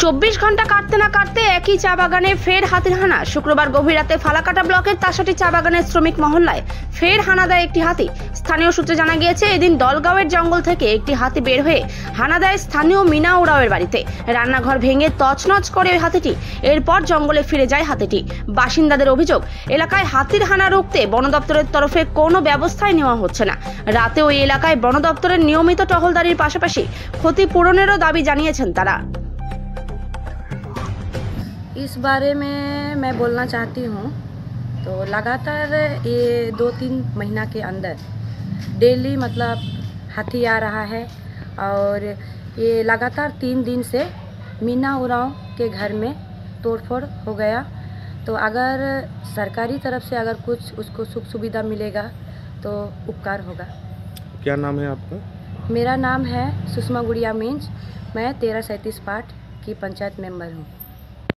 24 ঘন্টা কাটতে না কাটতে একই চা বাগানে ফের হাতির হানা। শুক্রবার গভীর রাতে ফালাকাটা ব্লকের তাসাটি চা বাগানের শ্রমিক মহল্লায় ফের হানা দেয় একটি হাতি। স্থানীয় সূত্রে জানা গিয়েছে, এদিন দলগাঁওয়ের জঙ্গল থেকে একটি হাতি বের হয়ে হানা দেয় স্থানীয় মিনা ওরাওয়ের বাড়িতে। রান্নাঘর ভেঙে তছনছ করে ওই হাতিটি। এরপর জঙ্গলে ফিরে যায় হাতিটি। বাসিন্দাদের অভিযোগ, এলাকায় হাতির হানা রুখতে বন দপ্তরের তরফে কোনো ব্যবস্থাই নেওয়া হচ্ছে না। রাতে ওই এলাকায় বন দপ্তরের নিয়মিত টহলদারির পাশাপাশি ক্ষতিপূরণেরও দাবি জানিয়েছেন তারা। इस बारे में मैं बोलना चाहती हूँ। तो लगातार ये 2-3 महीना के अंदर डेली मतलब हाथी आ रहा है और ये लगातार 3 दिन से मीना उरांव के घर में तोड़फोड़ हो गया। तो अगर सरकारी तरफ से अगर कुछ उसको सुख सुविधा मिलेगा तो उपकार होगा। क्या नाम है आपका? मेरा नाम है सुषमा गुड़िया मींज। मैं 1337 पार्ट की पंचायत मेंबर हूँ।